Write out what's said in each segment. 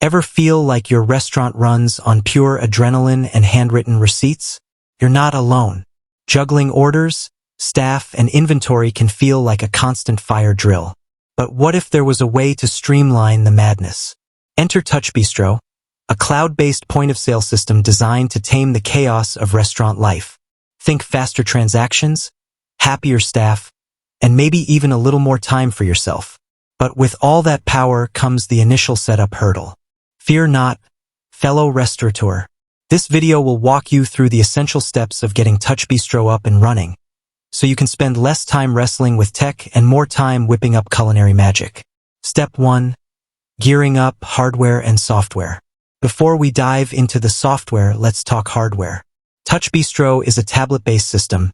Ever feel like your restaurant runs on pure adrenaline and handwritten receipts? You're not alone. Juggling orders, staff, and inventory can feel like a constant fire drill. But what if there was a way to streamline the madness? Enter TouchBistro, a cloud-based point-of-sale system designed to tame the chaos of restaurant life. Think faster transactions, happier staff, and maybe even a little more time for yourself. But with all that power comes the initial setup hurdle. Fear not, fellow restaurateur. This video will walk you through the essential steps of getting TouchBistro up and running, so you can spend less time wrestling with tech and more time whipping up culinary magic. Step 1. Gearing up hardware and software. Before we dive into the software, let's talk hardware. TouchBistro is a tablet-based system,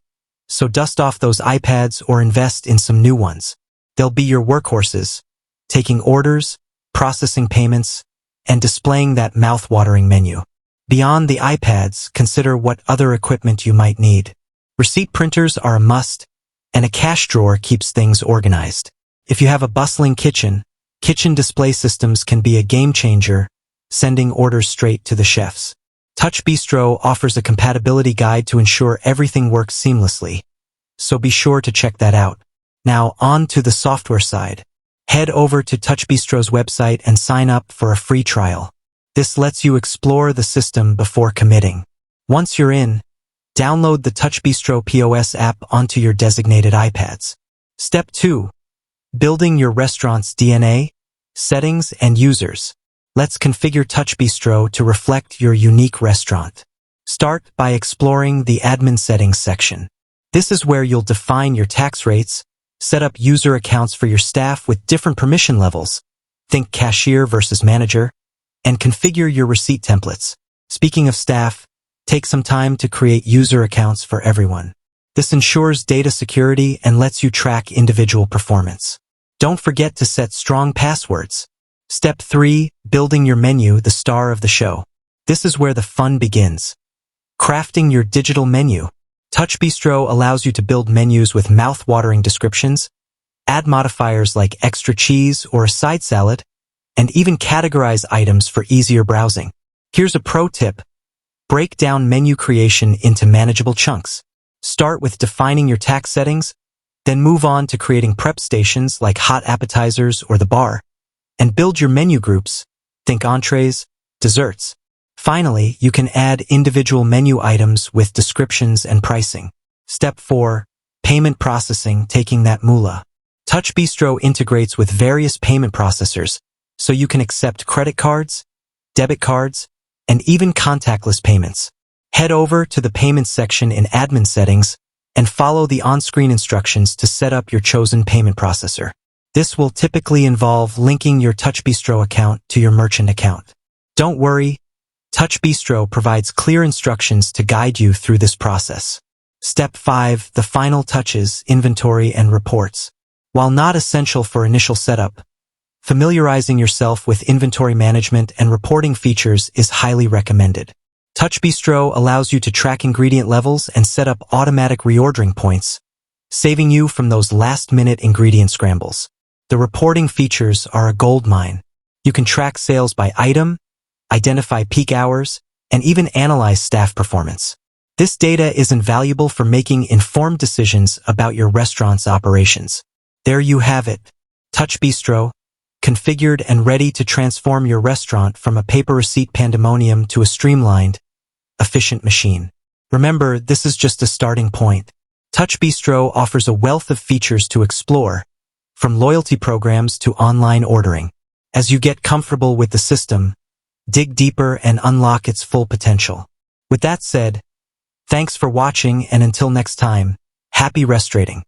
so dust off those iPads or invest in some new ones. They'll be your workhorses, taking orders, processing payments, and displaying that mouth-watering menu. Beyond the iPads, consider what other equipment you might need. Receipt printers are a must, and a cash drawer keeps things organized. If you have a bustling kitchen display systems can be a game-changer, sending orders straight to the chefs. TouchBistro offers a compatibility guide to ensure everything works seamlessly, so be sure to check that out. Now on to the software side. Head over to TouchBistro's website and sign up for a free trial. This lets you explore the system before committing. Once you're in, download the TouchBistro POS app onto your designated iPads. Step 2. Building your restaurant's DNA, settings, and users. Let's configure TouchBistro to reflect your unique restaurant. Start by exploring the admin settings section. This is where you'll define your tax rates, set up user accounts for your staff with different permission levels, think cashier versus manager, and configure your receipt templates. Speaking of staff, take some time to create user accounts for everyone. This ensures data security and lets you track individual performance. Don't forget to set strong passwords. Step 3. Building your menu, the star of the show. This is where the fun begins. Crafting your digital menu. TouchBistro allows you to build menus with mouth-watering descriptions, add modifiers like extra cheese or a side salad, and even categorize items for easier browsing. Here's a pro tip. Break down menu creation into manageable chunks. Start with defining your tax settings, then move on to creating prep stations like hot appetizers or the bar, and build your menu groups, think entrees, desserts. Finally, you can add individual menu items with descriptions and pricing. Step 4. Payment processing, taking that moolah. TouchBistro integrates with various payment processors, so you can accept credit cards, debit cards, and even contactless payments. Head over to the payments section in admin settings and follow the on-screen instructions to set up your chosen payment processor. This will typically involve linking your TouchBistro account to your merchant account. Don't worry, TouchBistro provides clear instructions to guide you through this process. Step 5. The final touches, inventory and reports. While not essential for initial setup, familiarizing yourself with inventory management and reporting features is highly recommended. TouchBistro allows you to track ingredient levels and set up automatic reordering points, saving you from those last-minute ingredient scrambles. The reporting features are a goldmine. You can track sales by item, identify peak hours, and even analyze staff performance. This data is invaluable for making informed decisions about your restaurant's operations. There you have it, TouchBistro, configured and ready to transform your restaurant from a paper receipt pandemonium to a streamlined, efficient machine. Remember, this is just a starting point. TouchBistro offers a wealth of features to explore, from loyalty programs to online ordering. As you get comfortable with the system, dig deeper and unlock its full potential. With that said, thanks for watching, and until next time, happy restaurating.